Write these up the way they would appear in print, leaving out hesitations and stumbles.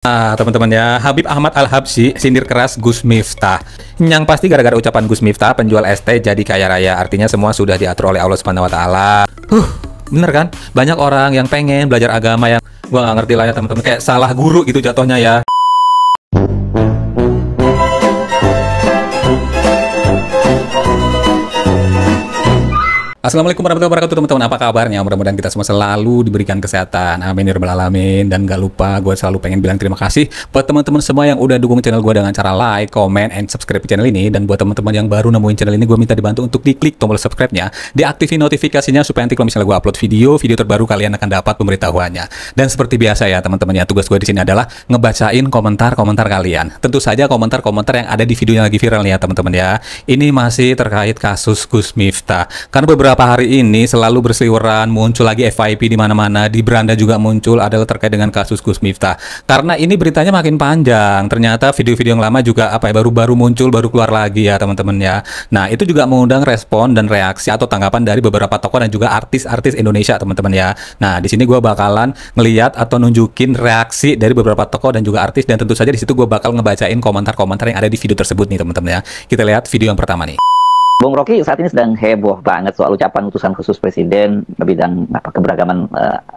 Teman-teman ya, Habib Ahmad Al-Habsyi sindir keras Gus Miftah. Yang pasti gara-gara ucapan Gus Miftah, penjual ST jadi kaya raya. Artinya semua sudah diatur oleh Allah Subhanahu wa taala. Bener kan? Banyak orang yang pengen belajar agama yang gua nggak ngerti lah ya teman-teman, kayak salah guru gitu jatuhnya ya. Assalamualaikum warahmatullahi wabarakatuh teman-teman, apa kabarnya? Mudah-mudahan kita semua selalu diberikan kesehatan, amin ya rabbal alamin. Dan gak lupa, gue selalu pengen bilang terima kasih buat teman-teman semua yang udah dukung channel gue dengan cara like, comment, and subscribe channel ini. Dan buat teman-teman yang baru nemuin channel ini, gue minta dibantu untuk diklik tombol subscribe-nya, diaktifin notifikasinya supaya nanti kalau misalnya gue upload video terbaru kalian akan dapat pemberitahuannya. Dan seperti biasa ya teman-teman ya, tugas gue di sini adalah ngebacain komentar-komentar kalian. Tentu saja komentar-komentar yang ada di video yang lagi viral nih ya teman-teman ya. Ini masih terkait kasus Gus Miftah. Karena beberapa hari ini selalu berseliweran, muncul lagi FYP di mana-mana, di beranda juga muncul adalah terkait dengan kasus Gus Miftah. Karena ini beritanya makin panjang, ternyata video-video yang lama juga baru-baru muncul, baru keluar lagi ya teman-teman ya. Nah, itu juga mengundang respon dan reaksi atau tanggapan dari beberapa tokoh dan juga artis-artis Indonesia teman-teman ya. Nah, di sini gue bakalan ngeliat atau nunjukin reaksi dari beberapa tokoh dan juga artis, dan tentu saja di situ gue bakal ngebacain komentar-komentar yang ada di video tersebut nih teman-teman ya. Kita lihat video yang pertama nih. Bung Rocky saat ini sedang heboh banget soal ucapan utusan khusus presiden bidang keberagaman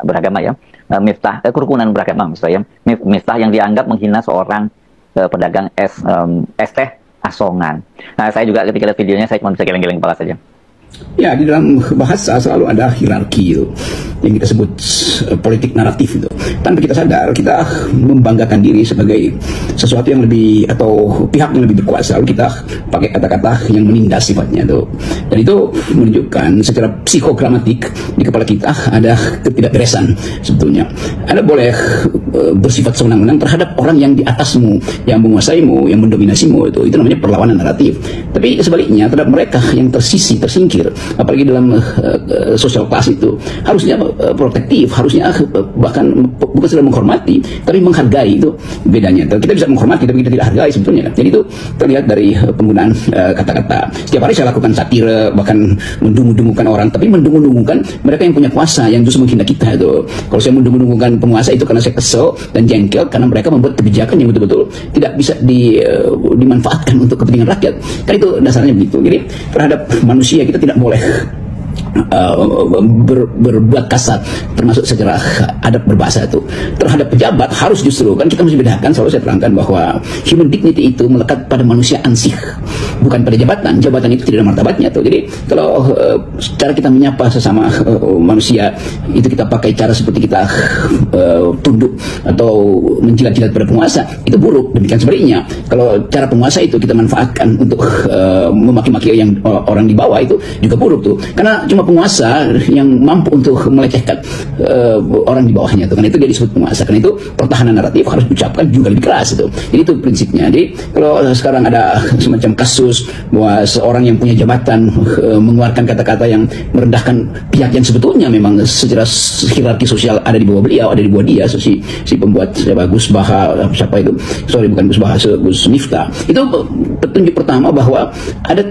beragama ya, Miftah kerukunan beragama misalnya Miftah yang dianggap menghina seorang pedagang es teh asongan. Nah, saya juga ketika lihat videonya saya cuma bisa geleng-geleng kepala saja. Ya, di dalam bahasa selalu ada hierarki itu, yang kita sebut politik naratif itu. Tanpa kita sadar, kita membanggakan diri sebagai sesuatu yang lebih, atau pihak yang lebih berkuasa. Lalu kita pakai kata-kata yang menindas sifatnya itu. Dan itu menunjukkan secara psikogramatik di kepala kita ada ketidakberesan sebetulnya. Anda boleh bersifat sewenang-wenang terhadap orang yang di atasmu, yang menguasaimu, yang mendominasimu, itu namanya perlawanan naratif. Tapi sebaliknya terhadap mereka yang tersingkir, apalagi dalam social class itu, harusnya protektif, harusnya bahkan bukan sekedar menghormati, tapi menghargai. Itu bedanya. Kita bisa menghormati tapi kita tidak hargai sebetulnya. Jadi itu terlihat dari penggunaan kata-kata. Setiap hari saya lakukan satire, bahkan mendungu-dungukan orang, tapi mendungu-dungukan mereka yang punya kuasa, yang justru menghina kita itu. Kalau saya mendungu-dungukan penguasa itu karena saya kesel dan jengkel karena mereka membuat kebijakan yang betul-betul tidak bisa dimanfaatkan untuk kepentingan rakyat. Kan itu dasarnya begitu. Jadi terhadap manusia kita tidak boleh berbuat kasar, termasuk secara adab berbahasa itu. Terhadap pejabat harus justru, kan kita mesti bedakan, selalu saya terangkan bahwa human dignity itu melekat pada manusia ansih, bukan pada jabatan. Jabatan itu tidak ada martabatnya tuh. Jadi kalau cara kita menyapa sesama manusia itu kita pakai cara seperti kita tunduk atau menjilat-jilat pada penguasa, itu buruk. Demikian sebaliknya, kalau cara penguasa itu kita manfaatkan untuk memaki-maki yang orang di bawah, itu juga buruk tuh. Karena cuma penguasa yang mampu untuk melecehkan orang di bawahnya itu, kan itu dia disebut penguasa. Karena itu pertahanan naratif harus diucapkan juga lebih keras itu. Jadi itu prinsipnya. Jadi kalau sekarang ada semacam kasus bahwa seorang yang punya jabatan mengeluarkan kata-kata yang merendahkan pihak yang sebetulnya memang secara hierarki sosial ada di bawah beliau, ada di bawah dia, si pembuat Gus Miftah, itu petunjuk pertama bahwa ada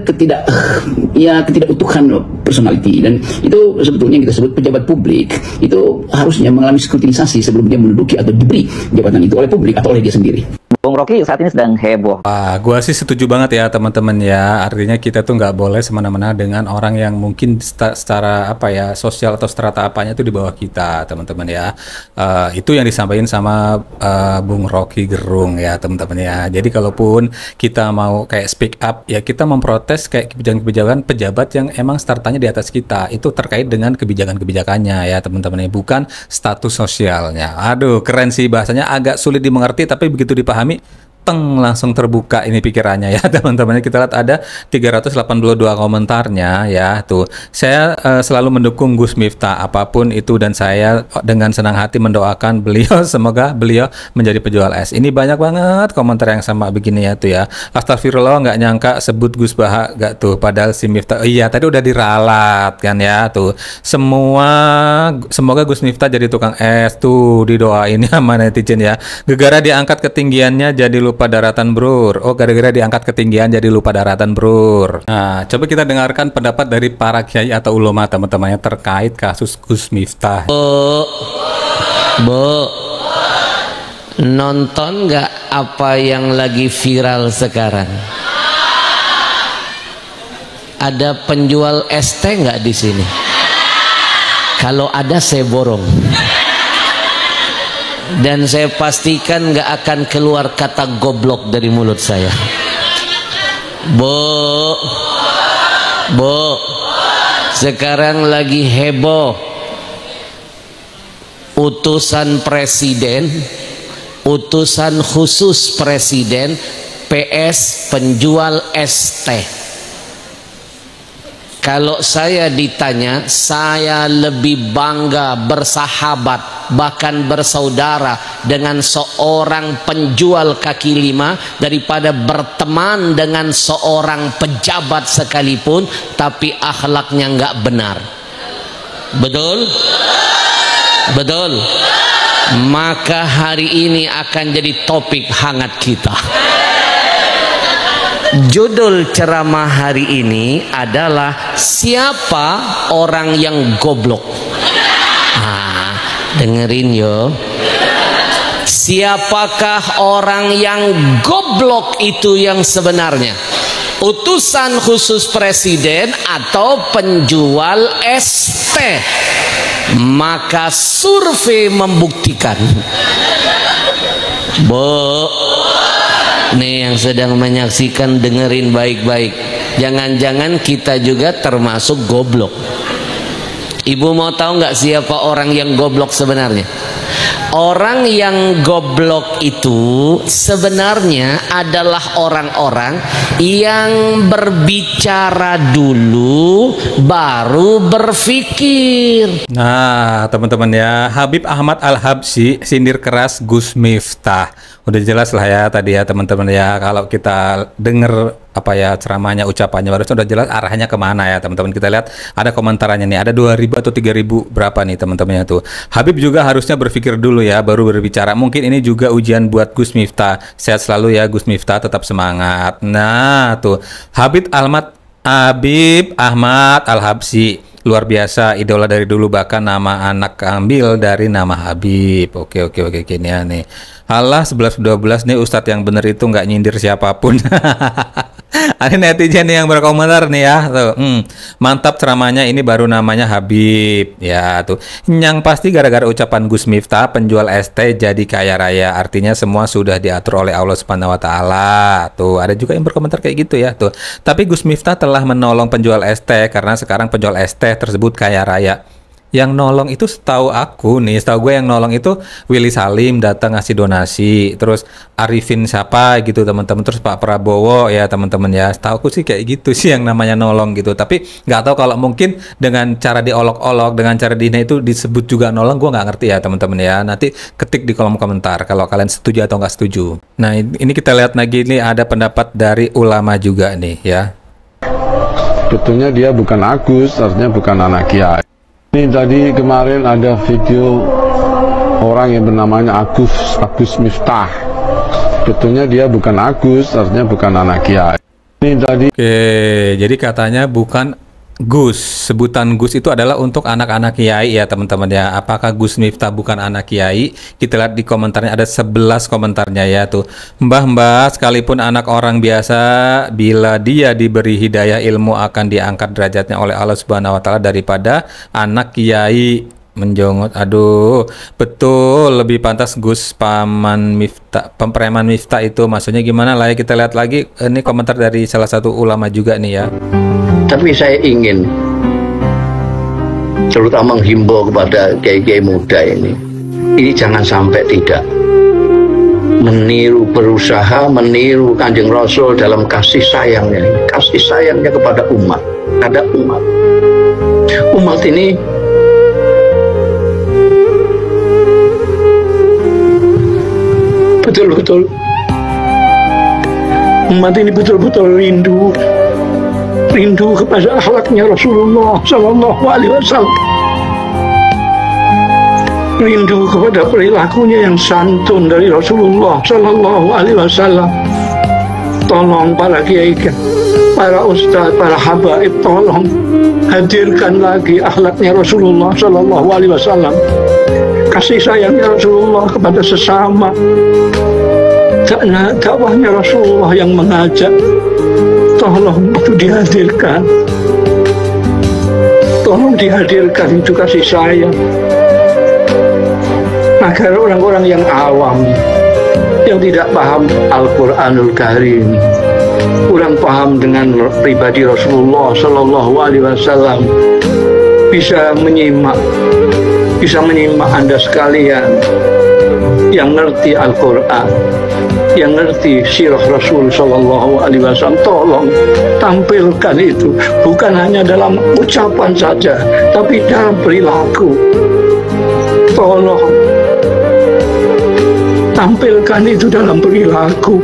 ketidakutuhan personality. Dan itu sebetulnya yang kita sebut pejabat publik itu harusnya mengalami skrutinisasi sebelum dia menduduki atau diberi jabatan itu oleh publik atau oleh dia sendiri. Bung Rocky saat ini sedang heboh. Gua sih setuju banget ya teman-teman ya. Artinya kita tuh nggak boleh semena-mena dengan orang yang mungkin secara sosial atau strata apanya itu di bawah kita teman-teman ya. Itu yang disampaikan sama Bung Rocky Gerung ya teman-teman ya. Jadi kalaupun kita mau kayak speak up ya, kita memprotes kayak kebijakan-kebijakan pejabat yang emang startanya di atas kita, itu terkait dengan kebijakan-kebijakannya ya teman-teman ya, bukan status sosialnya. Aduh, keren sih bahasanya, agak sulit dimengerti tapi begitu dipahami langsung terbuka ini pikirannya ya teman-teman. Kita lihat ada 382 komentarnya ya tuh. Saya selalu mendukung Gus Miftah apapun itu, dan saya dengan senang hati mendoakan beliau, semoga beliau menjadi penjual es. Ini banyak banget komentar yang sama begini ya tuh ya. Astagfirullah, nggak nyangka sebut Gus Baha gak tuh, padahal si Miftah iya tadi udah diralat kan ya tuh. Semoga Gus Miftah jadi tukang es tuh, didoain sama netizen ya. Gegara diangkat ketinggiannya jadi lupa daratan brur. Oh, gara-gara diangkat ketinggian jadi lupa daratan brur. Nah, coba kita dengarkan pendapat dari para kiai atau ulama teman-temannya terkait kasus Gus Miftah. Bu, Nonton nggak apa yang lagi viral sekarang? Ada penjual es teh nggak di sini? Kalau ada saya borong. Dan saya pastikan nggak akan keluar kata goblok dari mulut saya. Bu, sekarang lagi heboh. Utusan presiden, utusan khusus presiden, PS penjual es teh. Kalau saya ditanya, saya lebih bangga bersahabat, bahkan bersaudara dengan seorang penjual kaki lima daripada berteman dengan seorang pejabat sekalipun tapi akhlaknya nggak benar. Betul? Betul? Maka hari ini akan jadi topik hangat kita. Judul ceramah hari ini adalah siapa orang yang goblok. Nah, dengerin yo. Siapakah orang yang goblok itu yang sebenarnya? Utusan khusus presiden atau penjual es teh? Maka survei membuktikan. Nih yang sedang menyaksikan, dengerin baik-baik. Jangan-jangan kita juga termasuk goblok. Ibu mau tahu nggak siapa orang yang goblok sebenarnya? Orang yang goblok itu sebenarnya adalah orang-orang yang berbicara dulu baru berpikir. Nah, teman-teman ya, Habib Ahmad Al-Habsyi sindir keras Gus Miftah. Udah jelas lah ya tadi ya teman-teman ya, kalau kita denger apa ya ceramahnya, ucapannya barusan udah jelas arahnya kemana ya teman-teman. Kita lihat ada komentarannya nih, ada 2.000 atau 3.000 berapa nih teman-temannya tuh. Habib juga harusnya berpikir dulu ya baru berbicara. Mungkin ini juga ujian buat Gus Miftah. Sehat selalu ya Gus Miftah, tetap semangat. Nah tuh Habib Ahmad Al-Habsyi luar biasa, idola dari dulu, bahkan nama anak ambil dari nama Habib. Oke ini ya nih. Alah 11-12 nih Ustadz yang bener itu nggak nyindir siapapun. Ada netizen yang berkomentar nih ya tuh, mantap ceramahnya, ini baru namanya Habib ya tuh. Yang pasti gara-gara ucapan Gus Miftah penjual es teh jadi kaya raya, artinya semua sudah diatur oleh Allah Subhanahu Wa Taala. Tuh ada juga yang berkomentar kayak gitu ya tuh. Tapi Gus Miftah telah menolong penjual es teh karena sekarang penjual es teh tersebut kaya raya. Yang nolong itu setahu aku nih, setahu gue yang nolong itu Willy Salim datang ngasih donasi, terus Arifin siapa gitu teman-teman, terus Pak Prabowo ya teman-teman ya, setahu aku sih kayak gitu sih yang namanya nolong gitu. Tapi nggak tahu kalau mungkin dengan cara diolok-olok, dengan cara dihina itu disebut juga nolong, gue nggak ngerti ya teman-teman ya. Nanti ketik di kolom komentar kalau kalian setuju atau nggak setuju. Nah ini kita lihat lagi nih, ada pendapat dari ulama juga nih ya. Betulnya dia bukan Agus, artinya bukan anak kiai. Ini tadi kemarin ada video orang yang bernamanya Agus Miftah. Betulnya dia bukan Agus, artinya bukan anak kiai. Ini tadi. Oke, jadi katanya bukan Gus. Sebutan Gus itu adalah untuk anak-anak kiai ya teman-teman ya. Apakah Gus Miftah bukan anak kiai? Kita lihat di komentarnya, ada 11 komentarnya ya tuh. Mbah sekalipun anak orang biasa, bila dia diberi hidayah ilmu akan diangkat derajatnya oleh Allah Subhanahu Wa Taala daripada anak kiai menjongot. Aduh, betul, lebih pantas Gus paman Miftah, preman Miftah itu. Maksudnya gimana lah ya, kita lihat lagi. Ini komentar dari salah satu ulama juga nih ya. Tapi saya ingin terutama menghimbau kepada kiai-kiai muda ini jangan sampai tidak berusaha meniru Kanjeng Rasul dalam kasih sayangnya kepada umat. Ada umat ini betul-betul umat ini betul-betul rindu kepada akhlaknya Rasulullah Sallallahu Alaihi Wasallam, rindu kepada perilakunya yang santun dari Rasulullah Sallallahu Alaihi Wasallam. Tolong para kiai para ustadz, para habaib, tolong hadirkan lagi akhlaknya Rasulullah Shallallahu Alaihi Wasallam, kasih sayangnya Rasulullah kepada sesama, dakwahnya Rasulullah yang mengajak, tolong itu dihadirkan, tolong dihadirkan itu kasih sayang, agar orang-orang yang awam, yang tidak paham Al-Quranul Karim, kurang paham dengan pribadi Rasulullah Shallallahu Alaihi Wasallam, bisa menyimak Anda sekalian yang ngerti Al-Quran, yang ngerti sirah Rasul Shallallahu Alaihi Wasallam. Tolong tampilkan itu, bukan hanya dalam ucapan saja, tapi dalam perilaku. Tolong tampilkan itu dalam perilaku,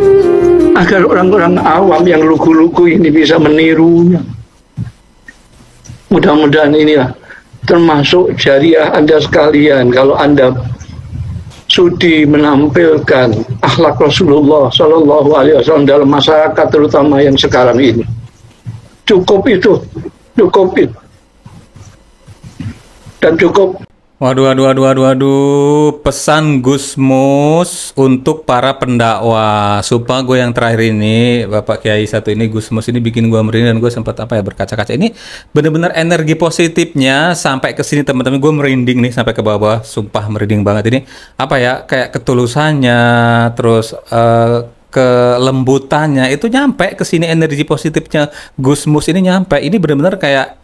agar orang-orang awam yang lugu-lugu ini bisa menirunya. Mudah-mudahan inilah termasuk jariah Anda sekalian, kalau Anda sudi menampilkan akhlak Rasulullah Shallallahu Alaihi Wasallam dalam masyarakat, terutama yang sekarang ini. Cukup itu, dan cukup. Waduh, pesan Gusmus untuk para pendakwah. Sumpah gue yang terakhir ini, Bapak Kiai satu ini, Gusmus ini bikin gue merinding, dan gue sempat berkaca-kaca. Ini bener-bener energi positifnya sampai ke sini, teman-teman. Gue merinding nih sampai ke bawah. Sumpah merinding banget ini. Kayak ketulusannya, terus kelembutannya itu nyampe ke sini, energi positifnya Gusmus ini nyampe. Ini benar-benar kayak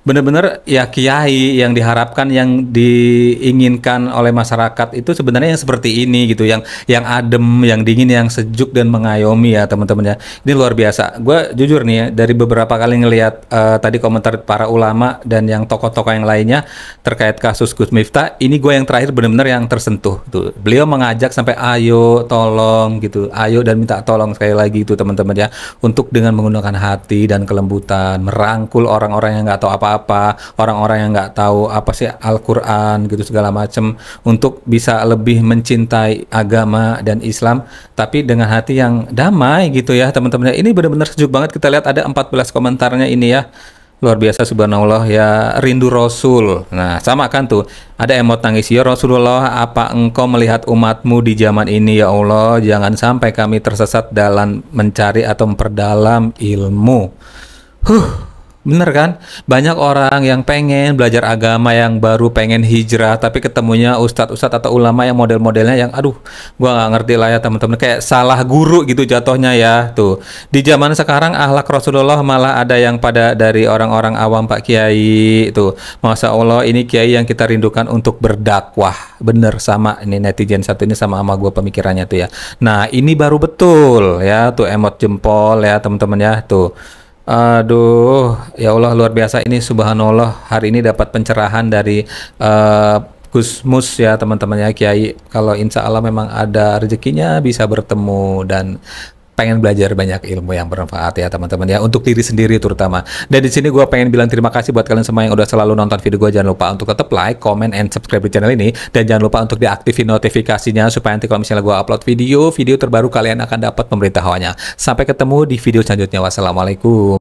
benar-benar ya kiai yang diharapkan, yang diinginkan oleh masyarakat itu sebenarnya yang seperti ini gitu, yang adem, yang dingin, yang sejuk dan mengayomi ya teman-teman ya. Ini luar biasa. Gue jujur nih ya, dari beberapa kali ngelihat tadi komentar para ulama dan yang tokoh-tokoh yang lainnya terkait kasus Gus Miftah, ini gue yang terakhir benar-benar yang tersentuh tuh. Beliau mengajak sampai ayo tolong gitu, ayo dan minta tolong sekali lagi itu teman-teman ya, untuk dengan menggunakan hati dan kelembutan merangkul orang-orang yang nggak tahu apa-apa, orang-orang yang nggak tahu apa sih Al-Quran gitu segala macam, untuk bisa lebih mencintai agama dan Islam tapi dengan hati yang damai gitu ya teman-teman. Ini benar-benar sejuk banget. Kita lihat ada 14 komentarnya ini ya. Luar biasa, subhanallah ya, rindu Rasul. Nah, sama kan tuh, ada emot nangis. Ya Rasulullah, apa engkau melihat umatmu di zaman ini ya Allah? Jangan sampai kami tersesat dalam mencari atau memperdalam ilmu. Bener kan? Banyak orang yang pengen belajar agama, yang baru pengen hijrah, tapi ketemunya ustadz-ustadz atau ulama yang model-modelnya yang gua nggak ngerti lah ya teman-teman, kayak salah guru gitu jatuhnya ya. Tuh, di zaman sekarang akhlak Rasulullah malah ada yang pada dari orang-orang awam, Pak Kiai. Tuh, Masya Allah, ini Kiai yang kita rindukan untuk berdakwah. Bener, sama ini netizen satu ini sama gua pemikirannya tuh ya. Nah, ini baru betul ya, tuh emot jempol ya teman-teman ya. Tuh, aduh, ya Allah, luar biasa ini, subhanallah. Hari ini dapat pencerahan dari Gusmus ya teman-teman ya, Kiai. Kalau insya Allah memang ada rezekinya bisa bertemu dan pengen belajar banyak ilmu yang bermanfaat ya teman-teman ya, untuk diri sendiri terutama. Dan di sini gue pengen bilang terima kasih buat kalian semua yang udah selalu nonton video gue. Jangan lupa untuk tetap like, comment, and subscribe di channel ini, dan jangan lupa untuk diaktifin notifikasinya supaya nanti kalau misalnya gue upload video terbaru kalian akan dapat pemberitahuannya. Sampai ketemu di video selanjutnya. Wassalamualaikum.